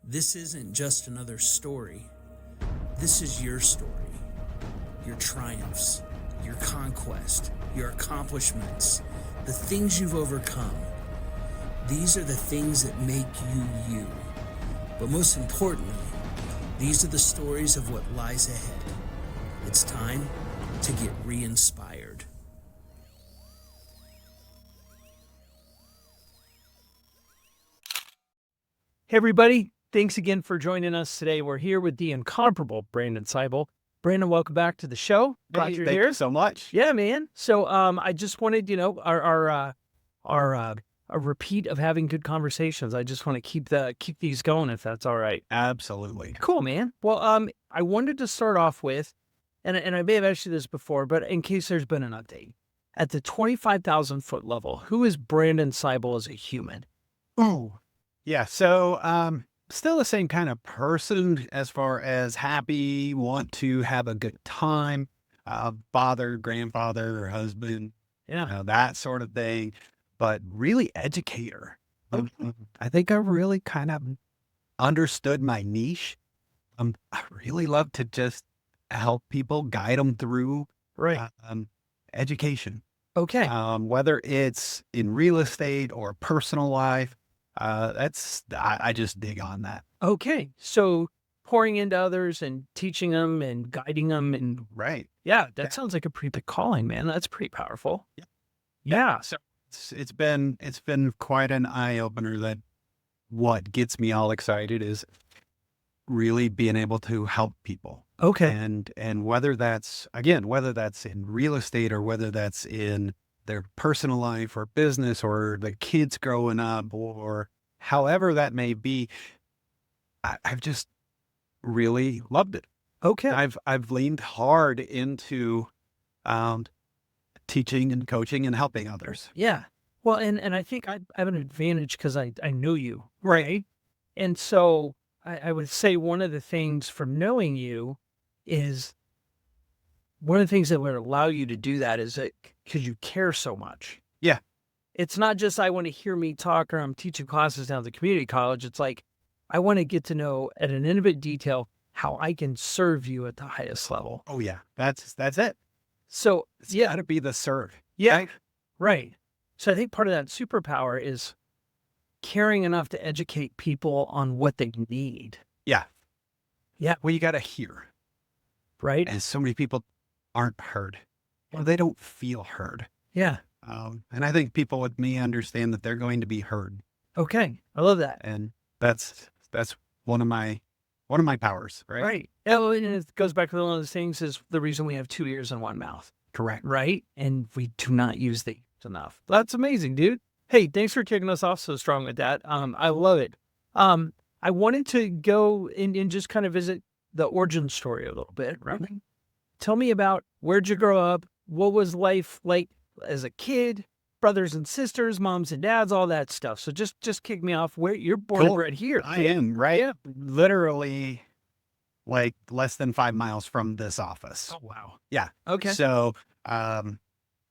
This isn't just another story. This is your story. Your triumphs, your conquest, your accomplishments, the things you've overcome. These are the things that make you you. But most importantly, these are the stories of what lies ahead. It's time to get re-inspired. Hey, everybody. Thanks again for joining us today. We're here with the incomparable Brandon Seible. Brandon, welcome back to the show. Glad you're Thank here. you so much. Yeah, man. So I just wanted, our repeat of having good conversations. I just want to keep these going, if that's all right. Absolutely. Cool, man. Well, I wanted to start off with, and I may have asked you this before, but in case there's been an update. At the 25,000 foot level, who is Brandon Seible as a human? Oh, yeah. So, still the same kind of person as far as happy, want to have a good time, father, grandfather, husband, Yeah. that sort of thing, but really educator. Okay. I think I really kind of understood my niche. I really love to just help people, guide them through Right. education. Okay. Whether it's in real estate or personal life, I just dig on that. Okay. So pouring into others and teaching them and guiding them. And Right. yeah, that Yeah. sounds like a pretty big calling, man. That's pretty powerful. Yeah. Yeah. So it's been quite an eye opener that what gets me all excited is really being able to help people. Okay. And whether that's in real estate or whether that's in their personal life or business or the kids growing up or however that may be, I've just really loved it. Okay. I've leaned hard into teaching and coaching and helping others. Yeah. Well, and I think I have an advantage because I know you. Right. And so I would say one of the things from knowing you is one of the things that would allow you to do that is that because you care so much. Yeah. It's not just I want to hear me talk or I'm teaching classes down at the community college. It's like I want to get to know at an intimate detail how I can serve you at the highest level. Oh yeah. That's it. So It's got to be the serve. yeah, Right? right. So I think part of that superpower is caring enough to educate people on what they need. Yeah. Yeah. Well, you got to hear. Right. And so many people aren't heard. Well, they don't feel heard. Yeah. And I think people with me understand that they're going to be heard. Okay. I love that. And that's one of my powers, right? Right. Yeah, well, and it goes back to one of those things is the reason we have 2 ears and 1 mouth. Correct. Right. And we do not use these enough. That's amazing, dude. Hey, thanks for kicking us off so strong with that. I love it. I wanted to go and just kind of visit the origin story a little bit, right? Mm-hmm. Tell me about where'd you grow up? What was life like as a kid? Brothers and sisters, moms and dads, all that stuff. So just kick me off where you're born and Cool. bred here. I am, right? Yeah. Literally like less than 5 miles from this office. Oh, wow. Yeah. Okay. So,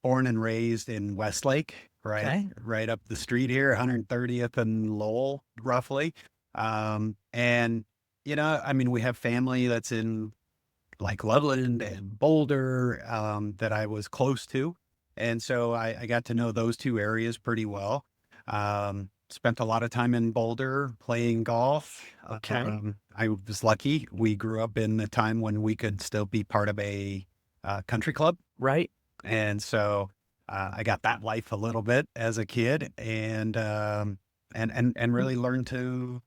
born and raised in Westlake, right? Okay. Right up the street here, 130th and Lowell, roughly. And I mean, we have family that's in like Loveland and Boulder, that I was close to. And so I got to know those two areas pretty well. Spent a lot of time in Boulder playing golf. Okay. I was lucky. We grew up in a time when we could still be part of a country club. Right. And so I got that life a little bit as a kid and really learned to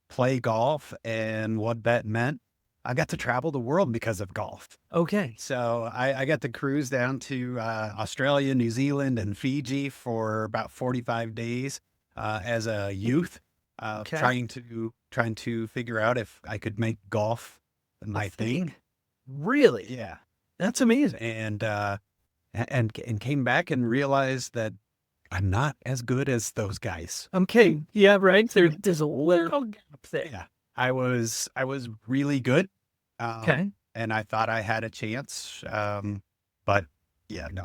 play golf and what that meant. I got to travel the world because of golf. Okay. So I got to cruise down to Australia, New Zealand, and Fiji for about 45 days as a youth, Okay. trying to figure out if I could make golf my thing. Really? Yeah, That's amazing. and came back and realized that I'm not as good as those guys. Okay. Yeah, right. There's a little gap there. Yeah, I was really good. Okay. And I thought I had a chance. But yeah, no.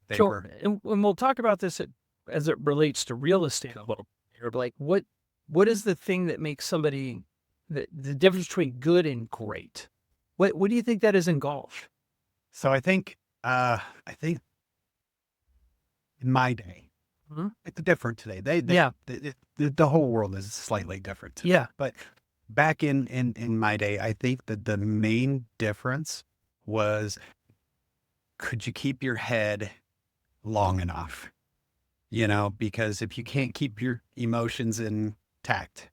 They Sure. were And we'll talk about this as it relates to real estate a little bit. Like what what is the thing that makes somebody, the difference between good and great? What do you think that is in golf? So I think in my day, Mhm. it's different today. Yeah. The whole world is slightly different today. Yeah. But back in my day, I think that the main difference was, could you keep your head long enough? Because if you can't keep your emotions intact,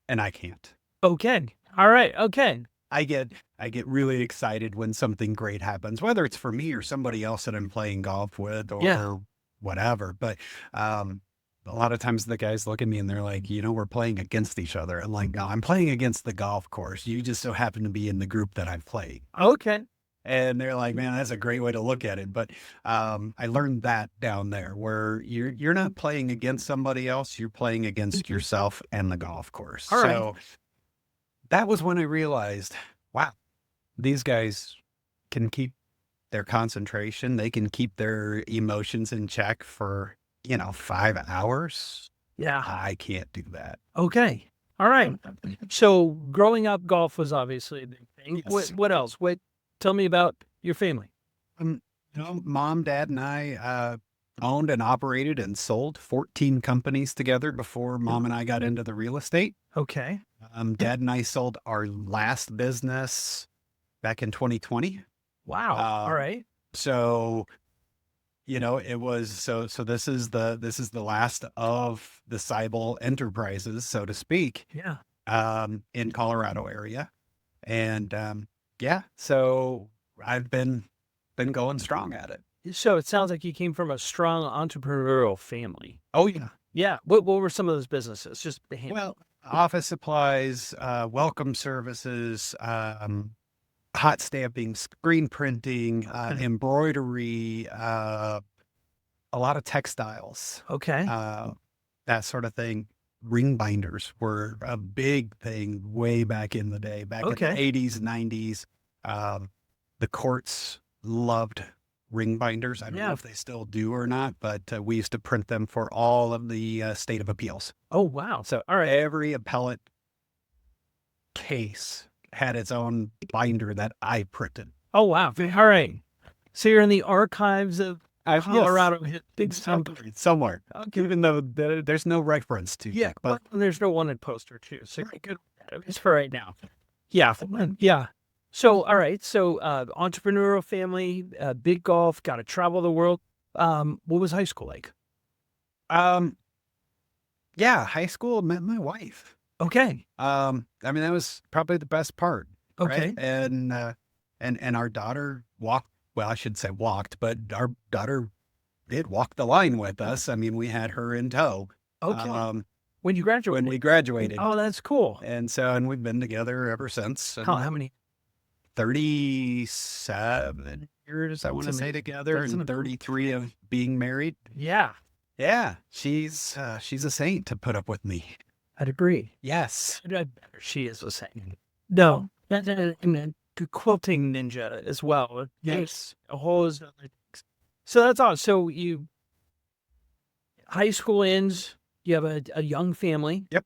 and I can't, Okay. All right. Okay. I get really excited when something great happens, whether it's for me or somebody else that I'm playing golf with Yeah. or whatever. But a lot of times the guys look at me and they're like, we're playing against each other. I'm like, no, I'm playing against the golf course. You just so happen to be in the group that I play. Okay. And they're like, man, that's a great way to look at it. But I learned that down there, where you're not playing against somebody else, you're playing against yourself and the golf course. All right. So that was when I realized, wow, these guys can keep their concentration. They can keep their emotions in check for, 5 hours. Yeah. I can't do that. Okay. All right. So growing up, golf was obviously a big thing. Yes. What else? Tell me about your family. Mom, dad, and I owned and operated and sold 14 companies together before mom and I got into the real estate. Okay. Dad and I sold our last business back in 2020. Wow. All right. So, it was, so this is the last of the Seible enterprises, so to speak, Yeah. in Colorado area. And, yeah, so I've been going strong at it. So it sounds like you came from a strong entrepreneurial family. Oh yeah. Yeah. What were some of those businesses? Just a handful. Well, office supplies, welcome services, hot stamping, screen printing, embroidery, a lot of textiles, Okay. that sort of thing. Ring binders were a big thing way back in the day, back in Okay. the 80s, 90s. The courts loved ring binders. I don't Yeah. know if they still do or not, but we used to print them for all of the state of appeals. Oh, wow. So All right. every appellate case had its own binder that I printed. Oh, wow. All right. So you're in the archives of Colorado. Big stuff. Somewhere, Okay. even though there's no reference to Yeah. it, but But there's no wanted poster too. So you're good with that, at least for right now. Yeah. Yeah. So, all right. So, entrepreneurial family, big golf, got to travel the world. What was high school like? yeah, high school, met my wife. Okay. I mean, that was probably the best part. Okay. Right? And our daughter walked, well, I should say walked, but our daughter did walk the line with us. I mean, we had her in tow. Okay. When you graduated. When we graduated. Oh, that's cool. And we've been together ever since. And How many? 37 years, I want to say, together, and 33 of being married. Yeah. Yeah, she's a saint to put up with me. I'd agree. Yes. She is the same. No. And a quilting ninja as well. Yes. A whole. So that's all. So high school ends, you have a young family. Yep.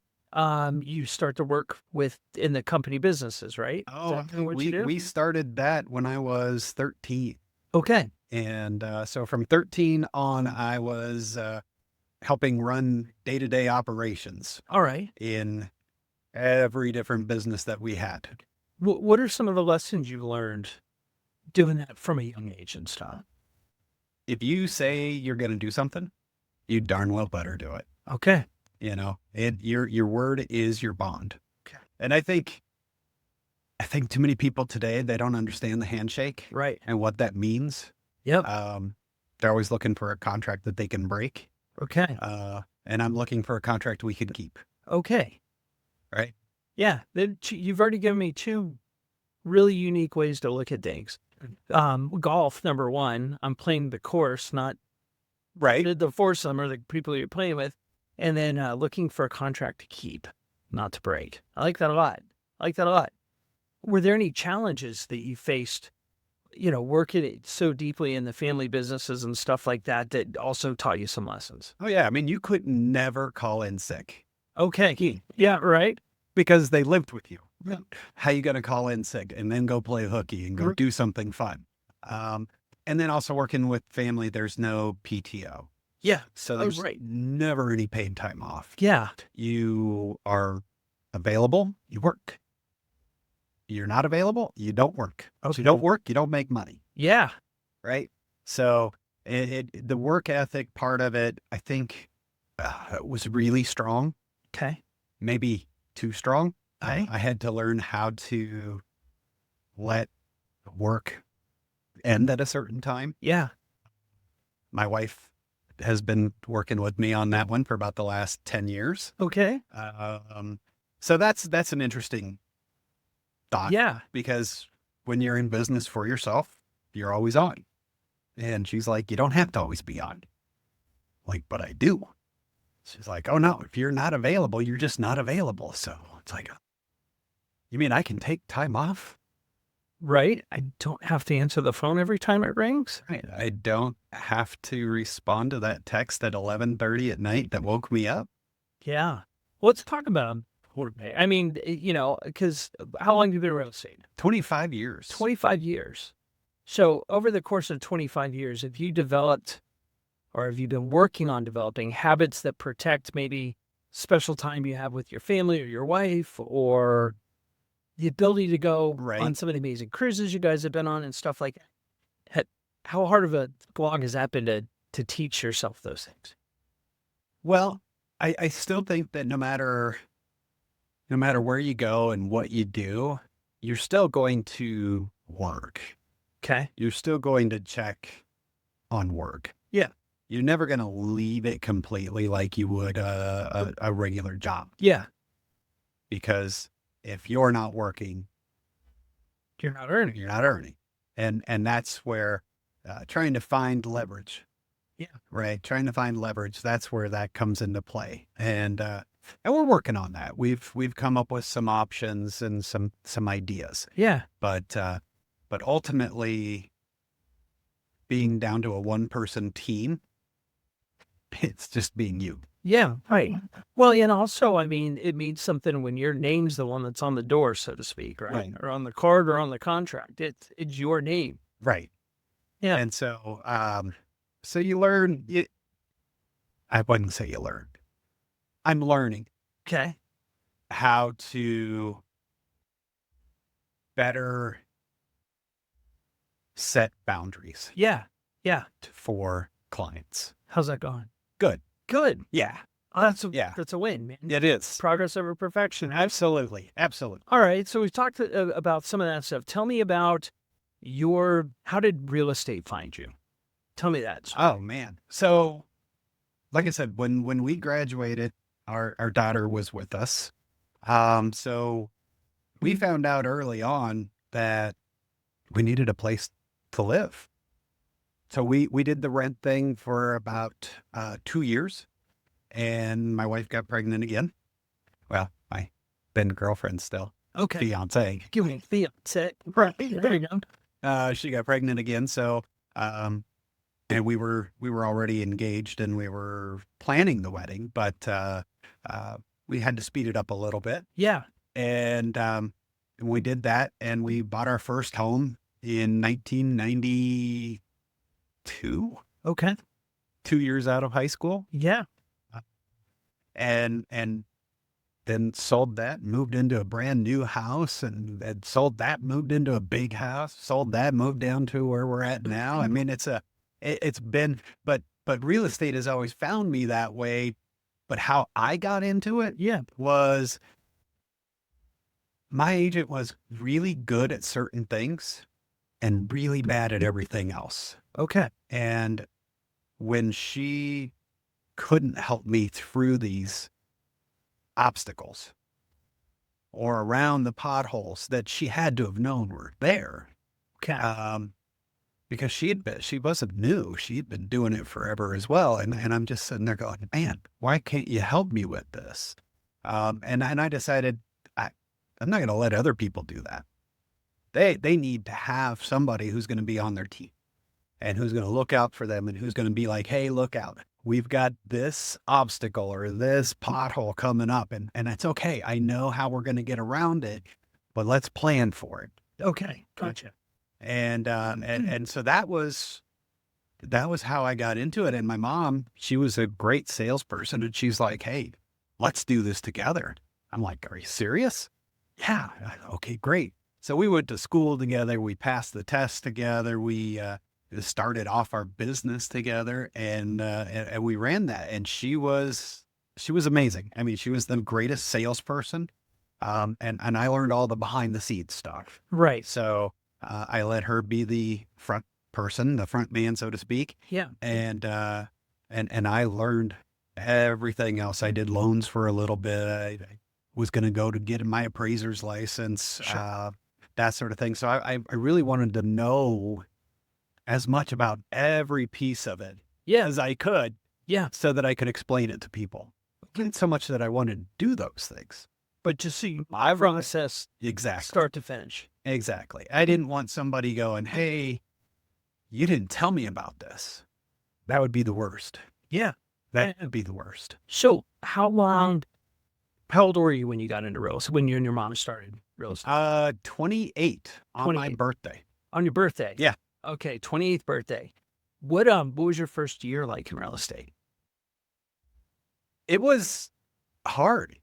You start to work in the company businesses, right? Is Oh, that kinda what you do? we started that when I was 13. Okay. And so from 13 on, I was helping run day-to-day operations All right. in every different business that we had. What are some of the lessons you learned doing that from a young age and stuff? If you say you're going to do something, you darn well better do it. Okay. Your word is your bond. Okay. And I think too many people today, they don't understand the handshake Right. and what that means. Yep. They're always looking for a contract that they can break. Okay. And I'm looking for a contract we can keep. Okay. Right. Yeah. You've already given me two really unique ways to look at things. Golf, number one, I'm playing the course, not Right. the foursome or the people you're playing with. And then looking for a contract to keep, not to break. I like that a lot. Were there any challenges that you faced, working it so deeply in the family businesses and stuff like that, that also taught you some lessons? Oh yeah. I mean, you could never call in sick. Okay. Yeah, right. because they lived with you. Yeah. How you going to call in sick and then go play hooky and go Right. do something fun? And then also working with family, there's no PTO. Yeah. So Oh, there's right. never any paid time off. Yeah. You are available, you work. You're not available, you don't work. So Okay. you don't work, you don't make money, Yeah. right? So the work ethic part of it, I think, was really strong, Okay. maybe too strong. Okay. I had to learn how to let work end at a certain time. Yeah. My wife has been working with me on that one for about the last 10 years. Okay. So that's an interesting thought. Yeah. Because when you're in business for yourself, you're always on. And she's like, you don't have to always be on. Like, but I do. She's like, oh no, if you're not available, you're just not available. So it's like, you mean I can take time off? Right. I don't have to answer the phone every time it rings. Right. I don't have to respond to that text at 11:30 at night that woke me up. Yeah. Let's talk about pay. I mean, because how long have you been in real estate? 25 years. 25 years. So over the course of 25 years, have you developed or have you been working on developing habits that protect maybe special time you have with your family or your wife, or the ability to go Right. on some of the amazing cruises you guys have been on and stuff like that? How hard of a slog has that been to teach yourself those things? Well, I still think that no matter where you go and what you do, you're still going to work. Okay. You're still going to check on work. Yeah. You're never going to leave it completely like you would a regular job. Yeah. Because if you're not working, You're not earning. you're not earning. And that's where trying to find leverage. Yeah. Right. Trying to find leverage. That's where that comes into play. And we're working on that. We've come up with some options and some ideas, Yeah. but ultimately being down to a one-person team, it's just being you. Yeah. Right. Well, and also, I mean, it means something when your name's the one that's on the door, so to speak, right? Right. Or on the card or on the contract. It's your name. Right. Yeah. And so, so you learn, I wouldn't say you learn. I'm learning Okay. how to better set boundaries Yeah. Yeah. for clients. How's that going? Good. Good. Yeah, Oh, that's a win, man. it is. Progress over perfection. Absolutely. Absolutely. All right. So we've talked about some of that stuff. Tell me about how did real estate find you? Tell me that. Oh man. So like I said, when we graduated, our daughter was with us. So we found out early on that we needed a place to live. So we did the rent thing for about 2 years, and my wife got pregnant again. Well, my then girlfriend still, Okay. fiance. Give me a fiance. Right. There you go. She got pregnant again. So, and we were already engaged and we were planning the wedding, but we had to speed it up a little bit. Yeah. And we did that, and we bought our first home in 1992, Okay. 2 years out of high school, Yeah. and then sold that, moved into a brand new house, and sold that, moved into a big house, sold that, moved down to where we're at now. I mean, it's been, but real estate has always found me that way. But how I got into it Yeah. was my agent was really good at certain things and really bad at everything else. Okay. And when she couldn't help me through these obstacles or around the potholes that she had to have known were there, Okay. because she wasn't new. She'd been doing it forever as well. And I'm just sitting there going, man, why can't you help me with this? And I decided I'm not going to let other people do that. They need to have somebody who's going to be on their team and who's going to look out for them and who's going to be like, hey, look out. we've got this obstacle or this pothole coming up, and it's okay. I know how we're going to get around it, but let's plan for it. Okay. Gotcha. And so that was how I got into it. And my mom, she was a great salesperson, and she's like, "Hey, let's do this together." I'm like, "Are you serious?" "Yeah." "Okay, great." So we went to school together. We passed the test together. We started off our business together, and we ran that. And she was amazing. I mean, she was the greatest salesperson. And I learned all the behind the scenes stuff. Right. So I let her be the front person, the front man, so to speak. Yeah. And I learned everything else. I did loans for a little bit. I was going to go to get my appraiser's license, that sort of thing. So I really wanted to know as much about every piece of it as I could, so that I could explain it to people. Not so much that I wanted to do those things, But just so you process exactly, start to finish. exactly. I didn't want somebody going, "Hey, you didn't tell me about this." That would be the worst. Yeah. That would be the worst. So how old were you when you got into real estate, when you and your mom started real estate? 28 on my 28. birthday. On your birthday? Yeah. Okay, 28th birthday. What was your first year like in real estate? It was hard,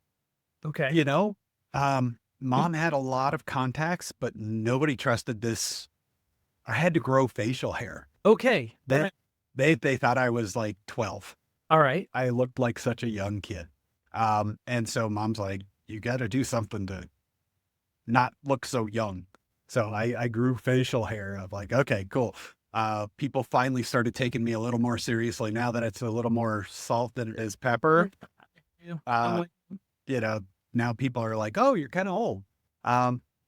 Okay. you know. Mom had a lot of contacts, but nobody trusted this. I had to grow facial hair. Okay. They thought I was like 12. All right. I looked like such a young kid. And so mom's like, "You got to do something to not look so young." So I grew facial hair. I'm like, okay, cool. People finally started taking me a little more seriously now that it's a little more salt than it is pepper. You know, now people are like, "Oh, you're kind of old."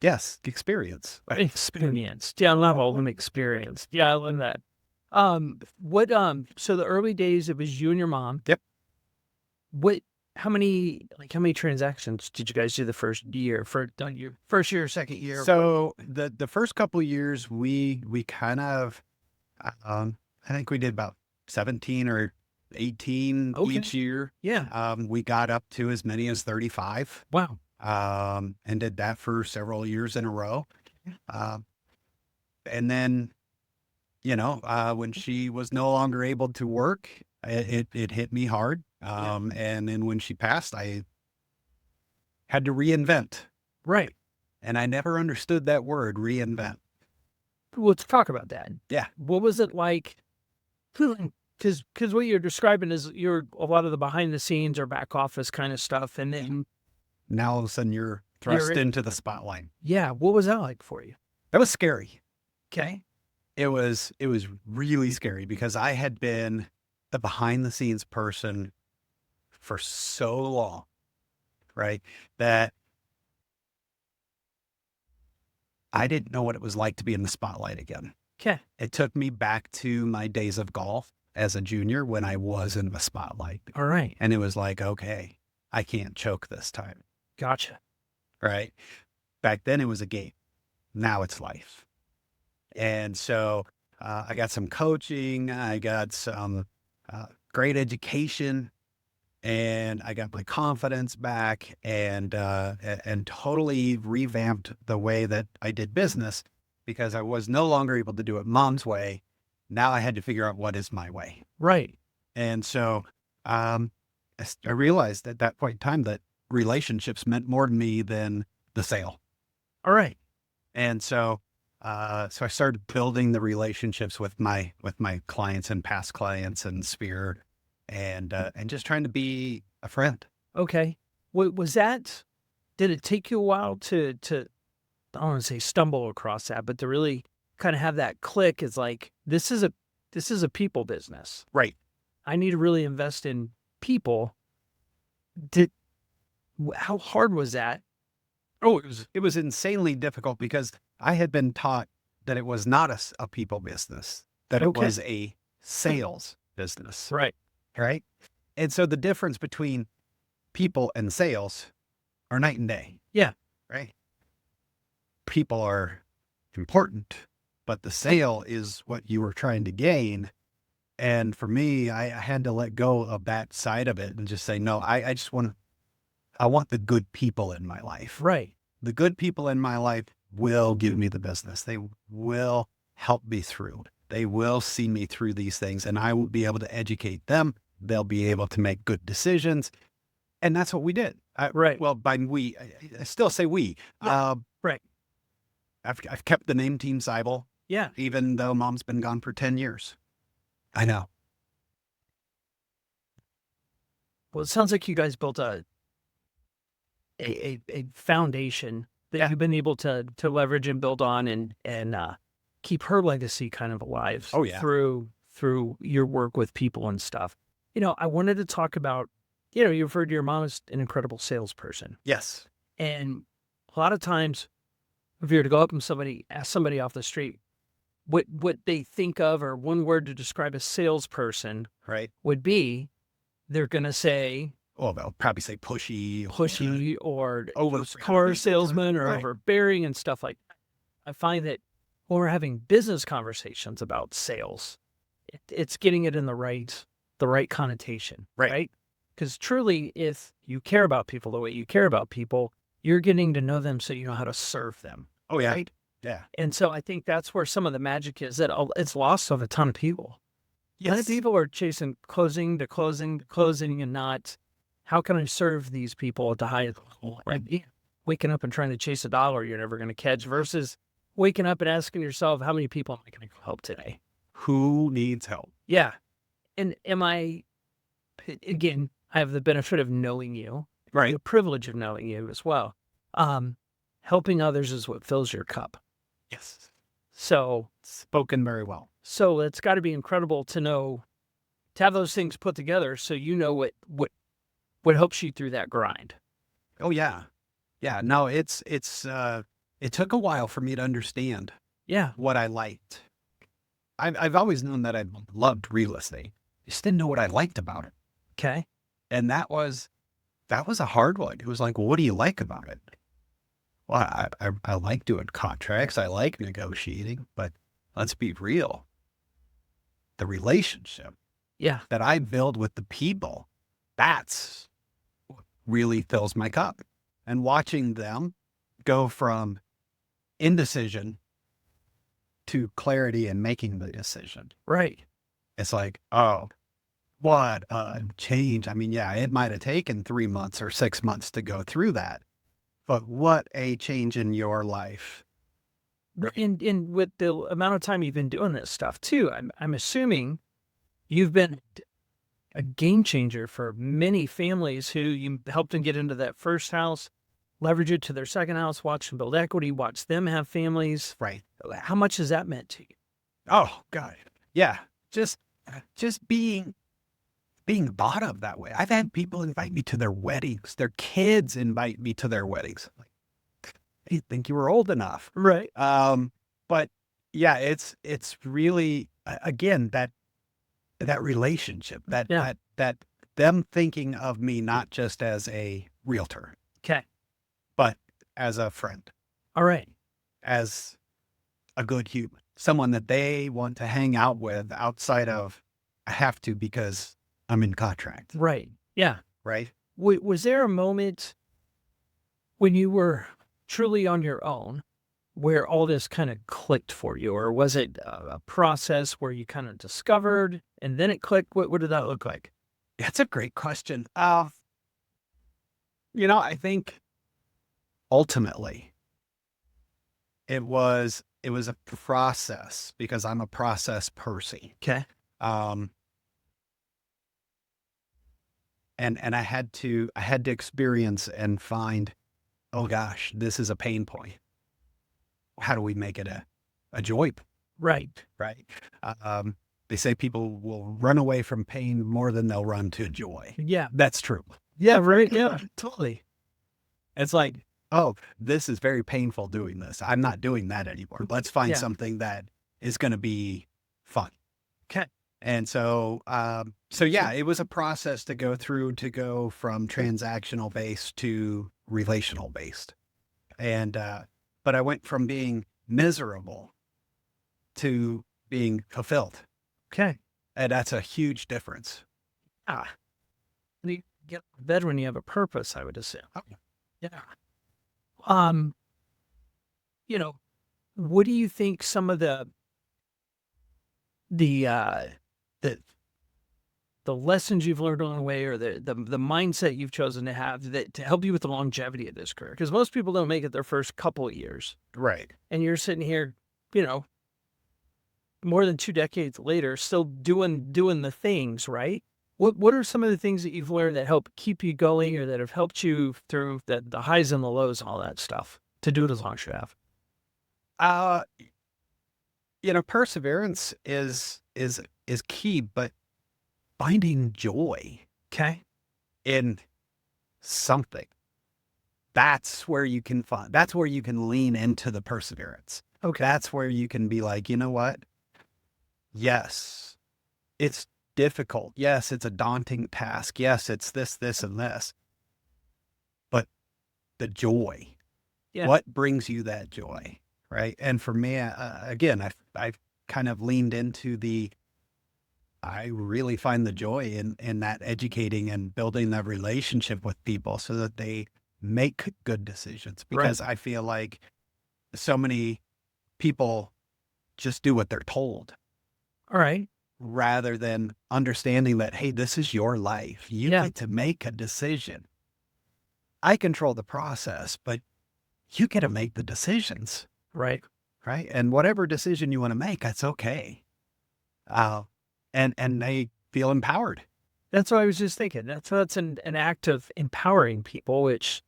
Yes, experience. Experience. Yeah, level of experience. Yeah, I love that. So the early days, it was you and your mom. Yep. How many transactions did you guys do the first year, your first year, second year? So the first couple of years, we kind of, I think we did about 17 or 18 each year. Yeah. We got up to as many as 35. Wow. And did that for several years in a row. And then, when she was no longer able to work, it hit me hard. And then when she passed, I had to reinvent. Right. And I never understood that word, reinvent. Well, let's talk about that. Yeah. What was it like? Because what you're describing is a lot of the behind the scenes or back office kind of stuff. And then now all of a sudden you're thrust into the spotlight. Yeah. What was that like for you? That was scary. Okay. It was really scary because I had been the behind the scenes person for so long, right? That I didn't know what it was like to be in the spotlight again. Okay. It took me back to my days of golf as a junior when I was in the spotlight. All right. And it was like, okay, I can't choke this time. Gotcha. Right. Back then it was a game. Now it's life. And so I got some coaching, I got some great education, and I got my confidence back and totally revamped the way that I did business because I was no longer able to do it mom's way. Now I had to figure out what is my way. Right. And so I realized at that point in time that relationships meant more to me than the sale. All right. And so I started building the relationships with my clients and past clients and Sphere and just trying to be a friend. Okay. Was that, did it take you a while to, I don't want to say stumble across that, but to really kind of have that click is like, this is a people business. Right. I need to really invest in people. How hard was that? Oh, it was insanely difficult because I had been taught that it was not a people business, that it was a sales business. Right. Right. And so the difference between people and sales are night and day. Yeah. Right. People are important, but the sale is what you were trying to gain. And for me, I had to let go of that side of it and just say, no, I want the good people in my life. Right. The good people in my life will give me the business. They will help me through. They will see me through these things, and I will be able to educate them. They'll be able to make good decisions. And that's what we did. Right. Well, by we, I still say we. Yeah. Right. I've kept the name Team Sebel, Yeah. even though mom's been gone for 10 years. I know. Well, it sounds like you guys built a foundation that you've been able to leverage and build on and keep her legacy kind of alive. Oh, yeah. Through your work with people and stuff. I wanted to talk about, you referred to your mom as an incredible salesperson. Yes. And a lot of times if you were to go up and ask somebody off the street what they think of, or one word to describe a salesperson Right. would be, they're going to say, Oh, they'll probably say pushy or over car salesman or Right. overbearing and stuff like that. I find that when we're having business conversations about sales, it's getting it in the right connotation, right? Because truly, if you care about people the way you care about people, you're getting to know them so you know how to serve them. Oh, yeah. Right? Yeah. And so I think that's where some of the magic is, that it's lost on a ton of people. A lot of people are chasing closing to closing to closing, and not, how can I serve these people at the highest level? Right. And waking up and trying to chase a dollar you're never going to catch, versus waking up and asking yourself, how many people am I going to help today? Who needs help? Yeah. And again, I have the benefit of knowing you, Right. the privilege of knowing you as well. Helping others is what fills your cup. Yes. So Spoken very well. So it's got to be incredible to have those things put together, so you know what helps you through that grind. Oh, yeah. Yeah. No, it took a while for me to understand what I liked. I've always known that I loved real estate. I just didn't know what I liked about it. Okay. And that was a hard one. It was like, well, what do you like about it? Well, I like doing contracts. I like negotiating, but let's be real. The relationship that I build with the people, that's what really fills my cup. And watching them go from indecision to clarity and making the decision. Right. It's like, oh, what a change. I mean, yeah, it might have taken 3 months or 6 months to go through that, but what a change in your life. And with the amount of time you've been doing this stuff too, I'm assuming you've been a game changer for many families who you helped them get into that first house, leverage it to their second house, watch them build equity, watch them have families. Right. How much has that meant to you? Oh, God. Yeah. Just being thought of that way. I've had people invite me to their weddings. Their kids invite me to their weddings. Like, I didn't think you were old enough. Right. But yeah, it's really, again, that relationship, that them thinking of me, not just as a realtor, Okay. but as a friend, All right. as a good human, someone that they want to hang out with outside of, I have to because I'm in contract. Right. Yeah. Right. Was there a moment when you were truly on your own where all this kind of clicked for you? Or was it a process where you kind of discovered and then it clicked? What did that look like? That's a great question. I think ultimately it was a process, because I'm a process person. Okay. And I had to experience and find, oh gosh, this is a pain point. How do we make it a joy? Right. Right. They say people will run away from pain more than they'll run to joy. Yeah. That's true. Yeah. Right. Yeah. Totally. It's like, oh, this is very painful doing this. I'm not doing that anymore. Let's find something that is going to be fun. Okay. And so yeah, it was a process to go through, to go from transactional based to relational based. And, but I went from being miserable to being fulfilled. Okay. And that's a huge difference. Ah, you get better when you have a purpose, I would assume. Oh. Yeah. Um, you know, what do you think some of the uh the the lessons you've learned along the way, or the mindset you've chosen to have that to help you with the longevity of this career? Because most people don't make it their first couple of years, Right. and you're sitting here, you know, more than 2 decades later, still doing the things, right? What are some of the things that you've learned that help keep you going, or that have helped you through the highs and the lows and all that stuff to do it as long as you have? Uh, perseverance is key, but finding joy Okay. in something, that's where you can lean into the perseverance. Okay. That's where you can be like, you know what? Yes, it's difficult. Yes, it's a daunting task. Yes, it's this, and this. But the joy, Yeah. what brings you that joy, right? And for me, again, I've kind of leaned into I really find the joy in that educating and building that relationship with people so that they make good decisions. Because I feel like so many people just do what they're told, All right. rather than understanding that, hey, this is your life. You Yeah. get to make a decision. I control the process, but you get to make the decisions, Right. right? And whatever decision you want to make, that's okay. And they feel empowered. That's what I was just thinking. That's an act of empowering people, which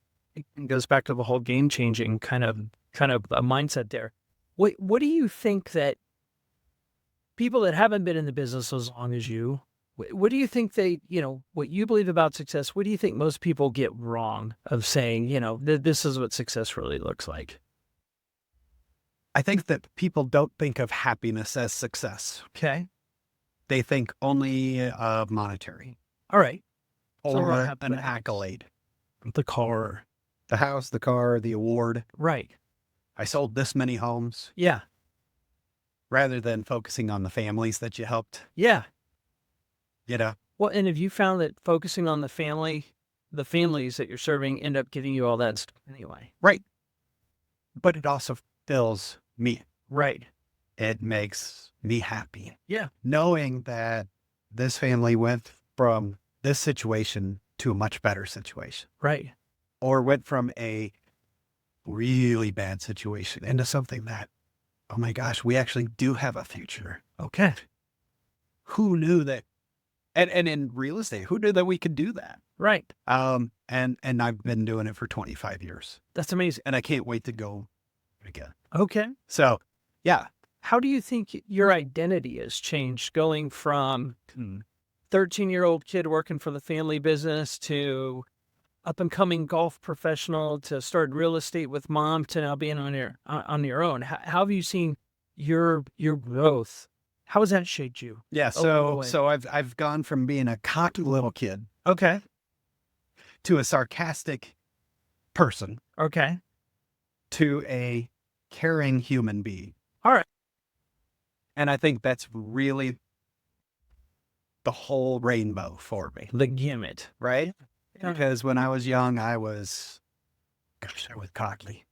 goes back to the whole game changing kind of a mindset there. What do you think that people that haven't been in the business as long as you, what do you think what you believe about success? What do you think most people get wrong of saying, this is what success really looks like? I think that people don't think of happiness as success. Okay. They think only of monetary All right. So or what an happens? accolade. The car. The house, the car, the award. Right. I sold this many homes, Yeah. rather than focusing on the families that you helped, Yeah. Well, and have you found that focusing on the families that you're serving end up getting you all that stuff anyway? Right. But it also fills me. Right. It makes me happy. Yeah. Knowing that this family went from this situation to a much better situation, Right. or went from a really bad situation into something that, oh my gosh, we actually do have a future. Okay. Who knew that? And in real estate, who knew that we could do that? Right. And I've been doing it for 25 years, That's amazing. and I can't wait to go again. Okay. So, yeah. How do you think your identity has changed going from 13-year-old kid working for the family business to up and coming golf professional to start real estate with mom to now being on your own? How have you seen your growth? How has that shaped you? Yeah. Oh, So I've gone from being a cocky little kid Okay. to a sarcastic person Okay. to a caring human being. All right. And I think that's really the whole rainbow for me, The gamut. right? Yeah. Because when I was young, I was cocky.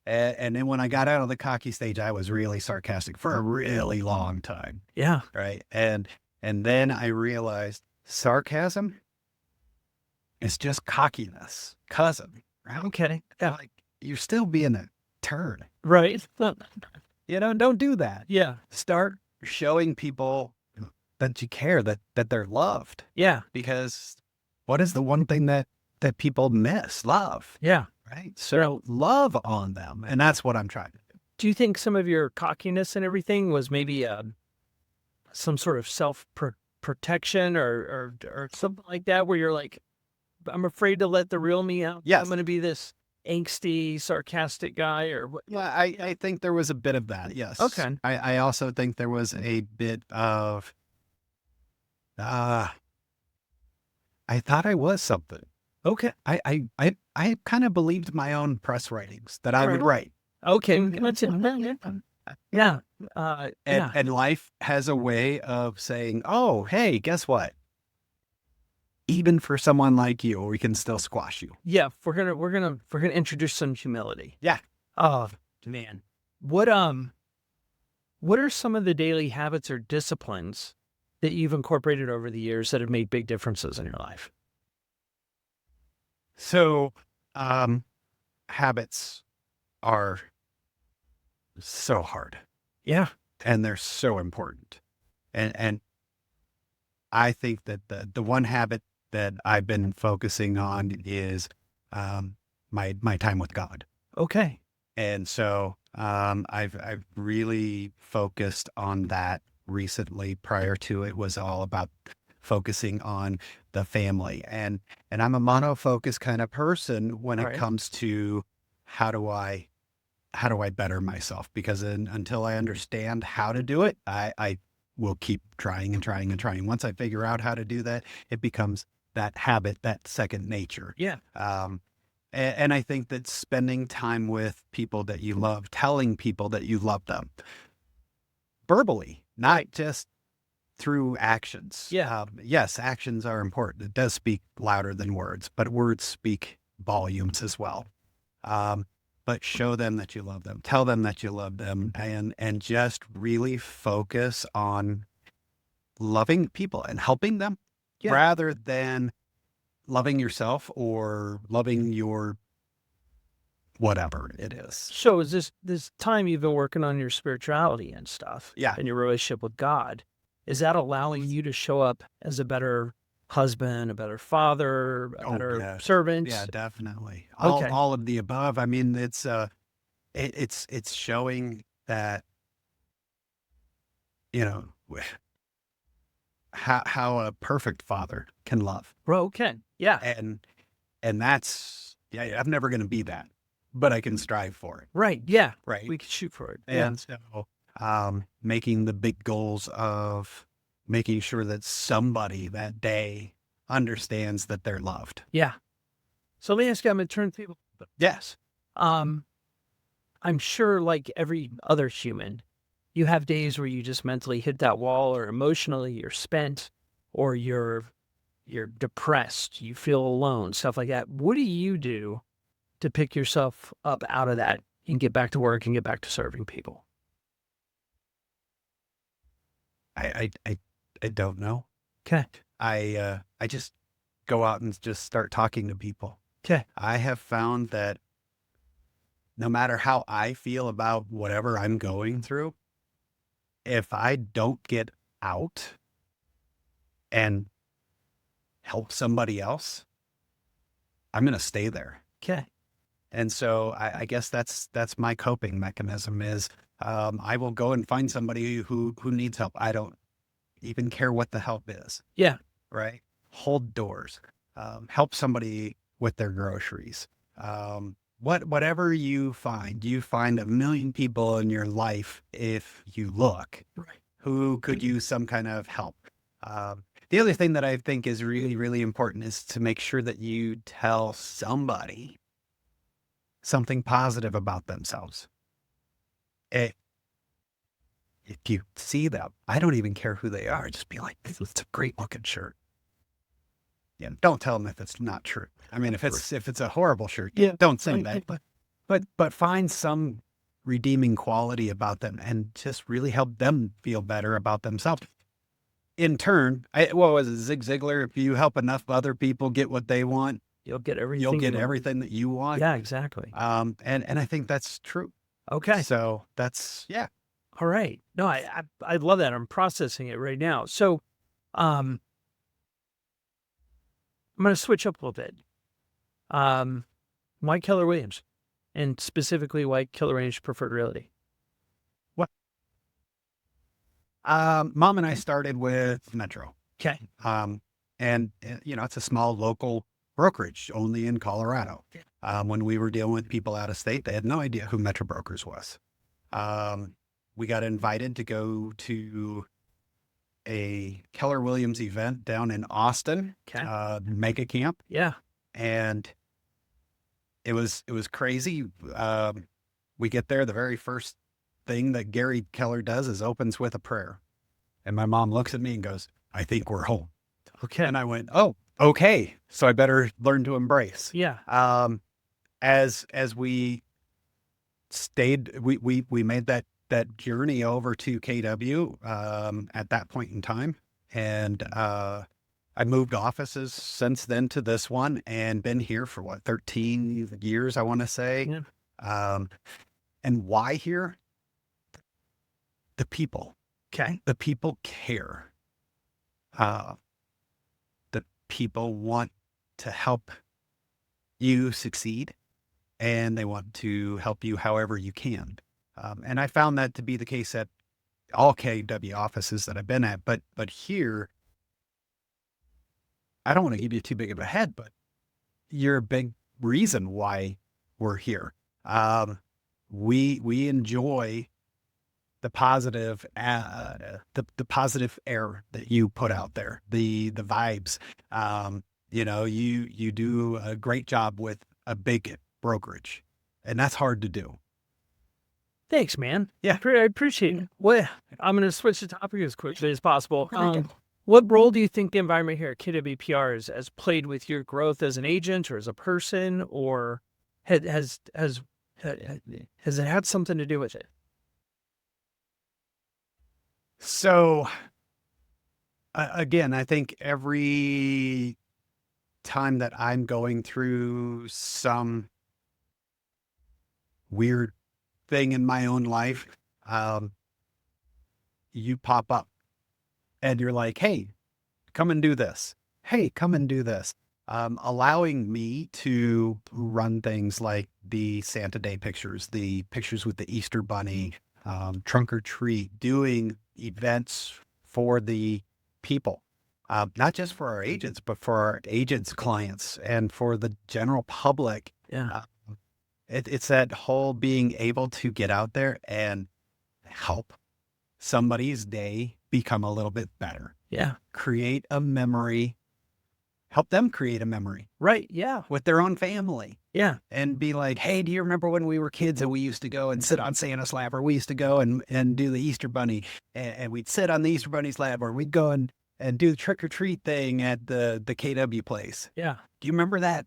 And then when I got out of the cocky stage, I was really sarcastic for a really long time, Yeah. right? And then I realized sarcasm is just cockiness, cousin, right? Okay. Yeah. Like, you're still being a turd. Right. Don't do that. Yeah. Start showing people that you care, that they're loved. Yeah. Because what is the one thing that people miss? Love, Yeah. right? So love on them. And that's what I'm trying to do. Do you think some of your cockiness and everything was maybe some sort of self-protection or something like that, where you're like, I'm afraid to let the real me out? Yes. I'm going to be this angsty, sarcastic guy, or what? Yeah, I think there was a bit of that, yes. Okay. I also think there was a bit of, I thought I was something. Okay. I kind of believed my own press writings that I would write. Okay. Yeah. Yeah. And life has a way of saying, oh, hey, guess what? Even for someone like you, we can still squash you. Yeah. We're gonna introduce some humility. Yeah. Oh man. What are some of the daily habits or disciplines that you've incorporated over the years that have made big differences in your life? So, habits are so hard Yeah. and they're so important. And I think that the one habit that I've been focusing on is my time with God. Okay. And so I've really focused on that recently. Prior to it was all about focusing on the family. And I'm a monofocus kind of person when All it right. comes to how do I better myself? Because until I understand how to do it, I will keep trying and trying and trying. Once I figure out how to do that, it becomes that habit, that second nature. Yeah. And I think that spending time with people that you love, telling people that you love them verbally, not just through actions. Yeah. Yes, actions are important. It does speak louder than words, but words speak volumes as well. But show them that you love them, tell them that you love them, and just really focus on loving people and helping them Yeah. rather than loving yourself or loving your whatever it is. So is this time you've been working on your spirituality and stuff, Yeah. and your relationship with God, is that allowing you to show up as a better husband, a better father, a better yes. servant? Yeah, definitely. Okay. All of the above. I mean, it's showing that, you know, how a perfect father can love. Bro, okay. Yeah. And that's, yeah, I'm never going to be that, but I can strive for it. Right. Yeah. Right. We could shoot for it. And so, making the big goals of making sure that somebody that day understands that they're loved. Yeah. So let me ask you, I'm going to turn people. Yes. I'm sure like every other human, you have days where you just mentally hit that wall, or emotionally you're spent, or you're depressed, you feel alone, stuff like that. What do you do to pick yourself up out of that and get back to work and get back to serving people? I don't know. Okay. I just go out and just start talking to people. Okay. I have found that no matter how I feel about whatever I'm going through, if I don't get out and help somebody else, I'm going to stay there. Okay. And so I guess that's my coping mechanism is, I will go and find somebody who needs help. I don't even care what the help is. Yeah. Right. Hold doors, help somebody with their groceries. Whatever you find a million people in your life, if you look, Right. who could use some kind of help. The other thing that I think is really, really important is to make sure that you tell somebody something positive about themselves. If you see them, I don't even care who they are. Just be like, it's a great looking shirt. Yeah, don't tell them if it's not true. I mean, if it's a horrible shirt, Yeah, don't say that. But find some redeeming quality about them and just really help them feel better about themselves. In turn, what was it, Zig Ziglar? If you help enough other people get what they want, You'll get everything. you'll get you want. everything that you want. Yeah, exactly. And I think that's true. Okay. So that's, yeah. All right. No, I love that. I'm processing it right now. So, I'm going to switch up a little bit. Why Keller Williams, and specifically why Keller Williams Preferred Realty? Mom and I started with Metro. Okay. And it's a small local brokerage only in Colorado. When we were dealing with people out of state, they had no idea who Metro Brokers was. We got invited to go to a Keller Williams event down in Austin, mega camp. Yeah. And it was crazy. We get there the very first thing that Gary Keller does is opens with a prayer. And my mom looks at me and goes, I think we're home. Okay. And I went, oh, okay. So I better learn to embrace. Yeah. As we stayed, we made that journey over to KW at that point in time. And I moved offices since then to this one and been here for 13 years, I want to say. Yeah. And why here? The people. Okay. The people care. The people want to help you succeed, and they want to help you however you can. And I found that to be the case at all KW offices that I've been at, but here, I don't want to give you too big of a head, but you're a big reason why we're here. We enjoy the positive, the positive air that you put out there, the vibes. You do a great job with a big brokerage, and that's hard to do. Thanks, man. Yeah. I appreciate it. Well, I'm going to switch the topic as quickly as possible. What role do you think the environment here at KWPR has played with your growth as an agent or as a person, or has it had something to do with it? So, again, I think every time that I'm going through some weird thing in my own life, you pop up and you're like, hey, come and do this. Hey, come and do this. Allowing me to run things like the Santa Day pictures, the pictures with the Easter Bunny, trunk or treat, doing events for the people, not just for our agents, but for our agents' clients and for the general public. Yeah. It's that whole being able to get out there and help somebody's day become a little bit better. Yeah. Create a memory, help them create a memory Right. Yeah. with their own family. Yeah. And be like, hey, do you remember when we were kids and we used to go and sit on Santa's lap, or we used to go and do the Easter Bunny, and we'd sit on the Easter Bunny's lap, or we'd go and do the trick or treat thing at the KW place. Yeah. Do you remember that?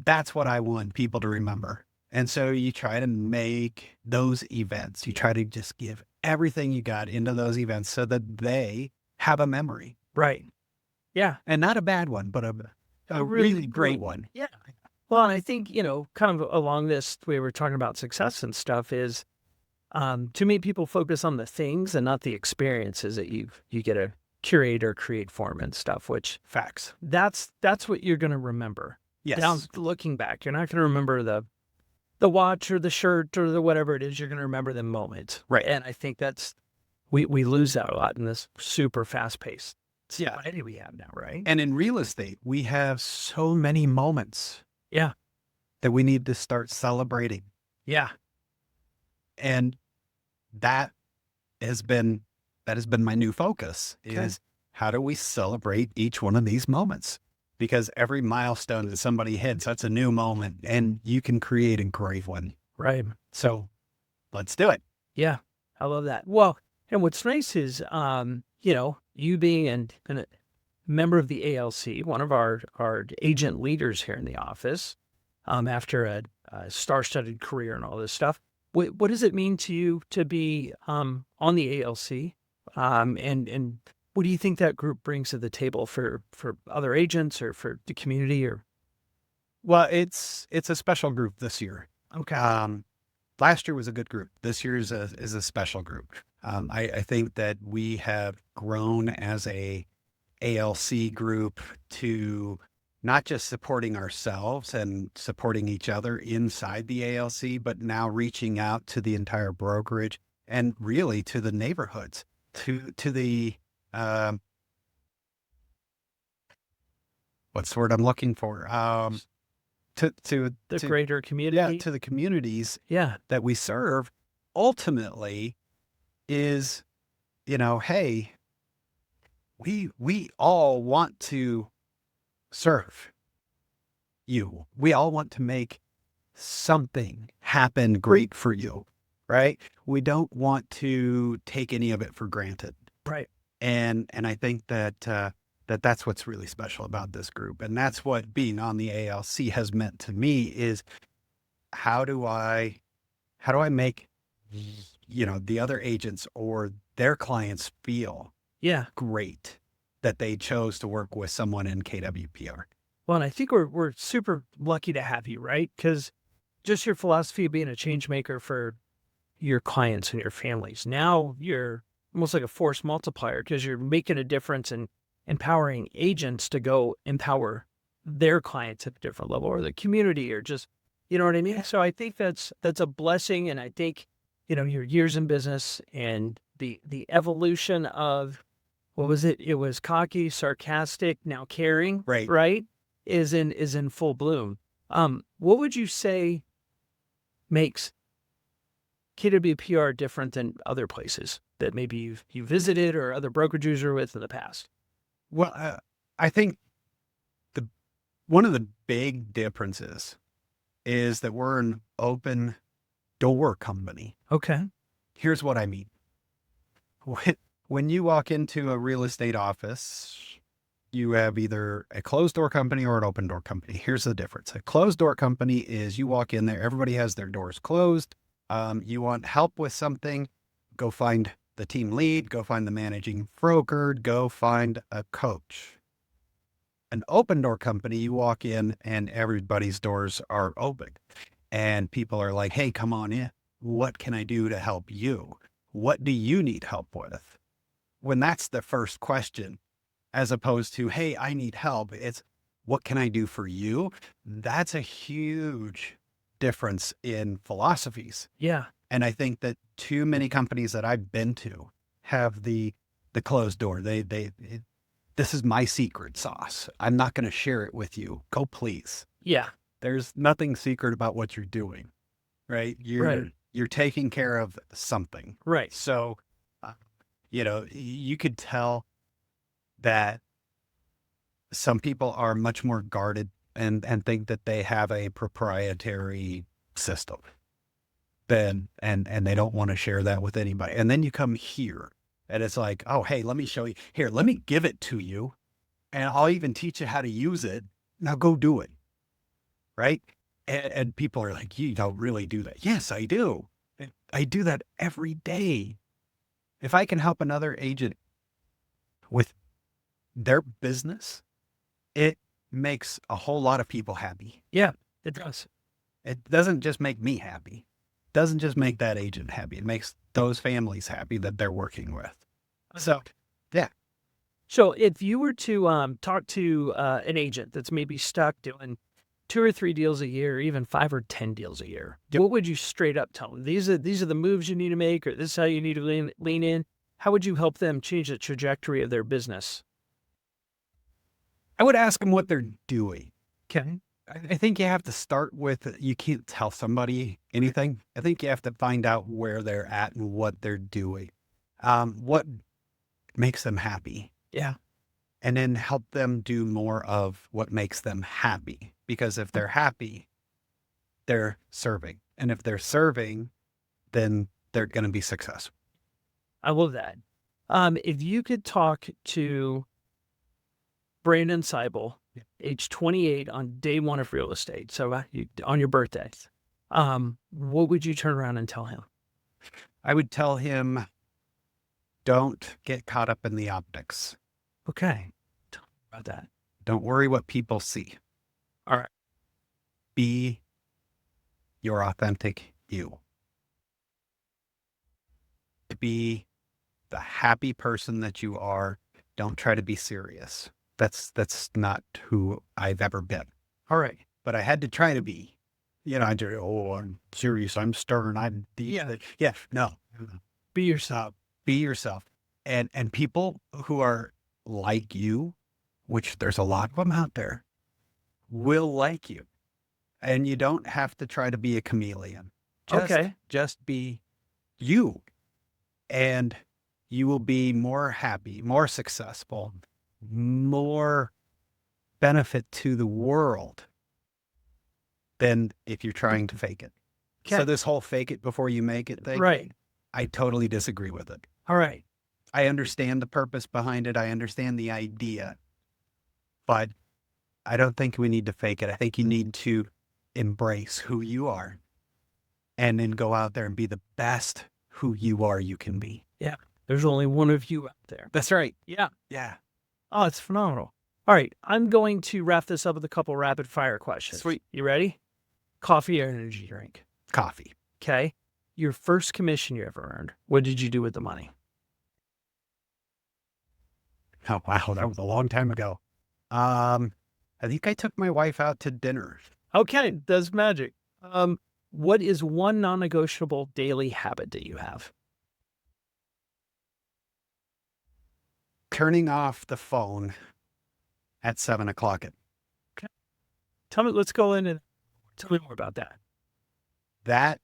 That's what I want people to remember. And so you try to make those events, you try to just give everything you got into those events so that they have a memory. Right. Yeah. And not a bad one, but a really great one. Yeah. Well, and I think, kind of along this, we were talking about success and stuff is, too many people focus on the things and not the experiences that you get to curate or create for them and stuff, which Facts. that's what you're going to remember. Yes. Now, looking back, you're not going to remember the watch or the shirt or the whatever it is. You're going to remember the moment. Right. And I think we lose that a lot in this super fast paced society we have now, right? And in real estate, we have so many moments. Yeah. That we need to start celebrating. Yeah. And that has been my new focus is how do we celebrate each one of these moments? Because every milestone that somebody hits, that's a new moment, and you can create a great one. Right. So let's do it. Yeah. I love that. Well, and what's nice is, you being a member of the ALC, one of our agent leaders here in the office, after a star-studded career and all this stuff, what does it mean to you to be on the ALC? And what do you think that group brings to the table for other agents or for the community? Or Well, it's a special group this year. okay, Last year was a good group. This year is a special group. I think that we have grown as a ALC group to not just supporting ourselves and supporting each other inside the ALC, but now reaching out to the entire brokerage and really to the neighborhoods, to the what's the word I'm looking for? To the greater community. Yeah, to the communities that we serve. Ultimately is, hey, we all want to serve you. We all want to make something happen great for you. right? We don't want to take any of it for granted. Right. And I think that's what's really special about this group. And that's what being on the ALC has meant to me is how do I make, the other agents or their clients feel Yeah. great that they chose to work with someone in KWPR. Well, and I think we're super lucky to have you, right? Because just your philosophy of being a change maker for your clients and your families. Now you're almost like a force multiplier because you're making a difference and empowering agents to go empower their clients at a different level or the community or just, you know what I mean? So I think that's a blessing. And I think, your years in business and the evolution of, what was it? It was cocky, sarcastic, now caring, Right. right? Is in full bloom. What would you say makes KWPR different than other places that maybe you visited or other brokerages you're with in the past? Well, I think one of the big differences is that we're an open door company. Okay. Here's what I mean. When you walk into a real estate office, you have either a closed door company or an open door company. Here's the difference. A closed door company is you walk in there, everybody has their doors closed. You want help with something, go find the team lead, go find the managing broker, go find a coach. An open door company, you walk in and everybody's doors are open and people are like, hey, come on in. What can I do to help you? What do you need help with? When that's the first question, as opposed to, hey, I need help, it's what can I do for you? That's a huge difference in philosophies. Yeah. And I think that too many companies that I've been to have the closed door. This is my secret sauce. I'm not going to share it with you. Go please. Yeah. There's nothing secret about what you're doing, right? You're taking care of something. Right. So, you could tell that some people are much more guarded and think that they have a proprietary system and they don't want to share that with anybody. And then you come here and it's like, oh, hey, let me show you here. Let me give it to you and I'll even teach you how to use it. Now go do it. Right. And people are like, you don't really do that. Yes, I do. I do that every day. If I can help another agent with their business, it makes a whole lot of people happy. Yeah, it does. It doesn't just make me happy. It doesn't just make that agent happy. It makes those families happy that they're working with. So, yeah. So if you were to talk to an agent that's maybe stuck doing 2 or 3 deals a year, or even 5 or 10 deals a year, Yep. what would you straight up tell them? These are the moves you need to make, or this is how you need to lean in. How would you help them change the trajectory of their business? I would ask them what they're doing. Okay. I think you have to start with, you can't tell somebody anything. I think you have to find out where they're at and what they're doing. What makes them happy. Yeah. And then help them do more of what makes them happy. Because if they're happy, they're serving. And if they're serving, then they're going to be successful. I love that. If you could talk to Brandon Seible, age 28 on day one of real estate, so on your birthday, what would you turn around and tell him? I would tell him, don't get caught up in the optics. Okay. Tell me about that. Don't worry what people see. All right. Be your authentic you. Be the happy person that you are. Don't try to be serious. That's not who I've ever been. All right. But I had to try to be. I'm serious. I'm stern. I'm deep. Yeah. No. Be yourself. Be yourself. And people who are like you, which there's a lot of them out there, will like you. And you don't have to try to be a chameleon. Just be you. And you will be more happy, more successful, more benefit to the world than if you're trying to fake it. So this whole fake it before you make it thing, Right. I totally disagree with it. All right. I understand the purpose behind it. I understand the idea, but I don't think we need to fake it. I think you need to embrace who you are and then go out there and be the best who you are you can be. Yeah. There's only one of you out there. That's right. Yeah. Yeah. Oh, it's phenomenal. All right. I'm going to wrap this up with a couple rapid fire questions. Sweet. You ready? Coffee or energy drink? Coffee. Okay. Your first commission you ever earned. What did you do with the money? Oh, wow. That was a long time ago. I think I took my wife out to dinner. Okay. That's magic. What is one non-negotiable daily habit that you have? Turning off the phone at 7:00. Tell me, let's go in and tell me more about that. That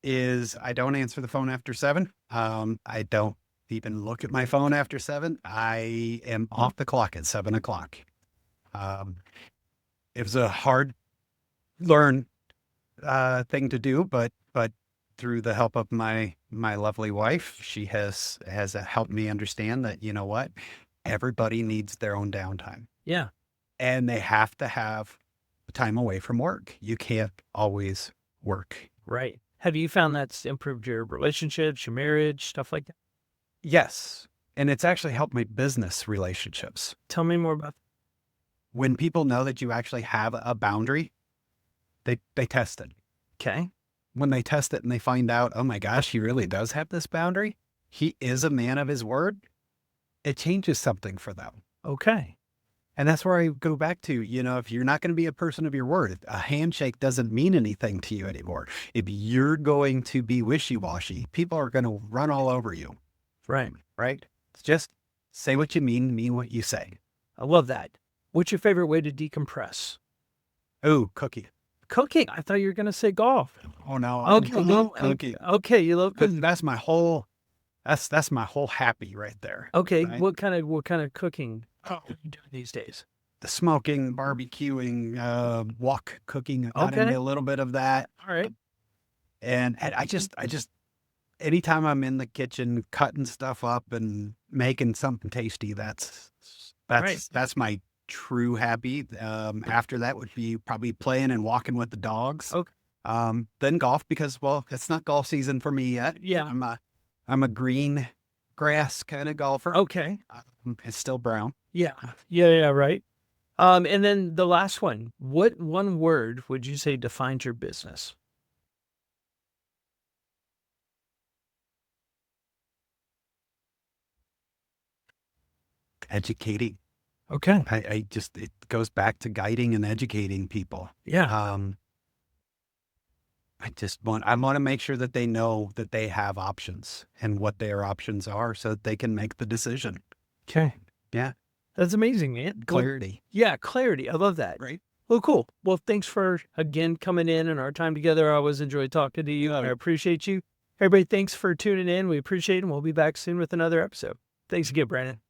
is, I don't answer the phone after 7. I don't even look at my phone after 7. I am off the clock at 7:00. It was a hard learn thing to do, but through the help of my lovely wife, she has helped me understand that, you know what, everybody needs their own downtime, Yeah. and they have to have time away from work. You can't always work. Right. Have you found that's improved your relationships, your marriage, stuff like that? Yes, and it's actually helped my business relationships. Tell me more about When people know that you actually have a boundary, they test it. Okay. When they test it and they find out, oh my gosh, he really does have this boundary. He is a man of his word. It changes something for them. Okay. And that's where I go back to, if you're not going to be a person of your word, a handshake doesn't mean anything to you anymore. If you're going to be wishy-washy, people are going to run all over you, Right. right? It's just say what you mean what you say. I love that. What's your favorite way to decompress? Oh, cookie. Cooking. I thought you were going to say golf. Oh no. Okay. Cookie. Okay. You love cooking. That's my whole happy right there. Okay. Right? What kind of cooking are you doing these days? The smoking, barbecuing, wok cooking. I got Okay. into a little bit of that. All right. And I just, anytime I'm in the kitchen cutting stuff up and making something tasty, that's my true happy. After that would be probably playing and walking with the dogs. Okay. Then golf, because, well, it's not golf season for me yet. Yeah. I'm a green grass kind of golfer. Okay. It's still brown. Yeah. Yeah. Right. And then the last one, what one word would you say defines your business? Educating. Okay. It goes back to guiding and educating people. Yeah. I want to make sure that they know that they have options and what their options are so that they can make the decision. Okay. Yeah. That's amazing, man. Clarity. Yeah. Clarity. I love that. Right. Well, cool. Well, thanks for, again, coming in and our time together. I always enjoy talking to you. I appreciate you. Everybody, thanks for tuning in. We appreciate it. And we'll be back soon with another episode. Thanks again, Brandon.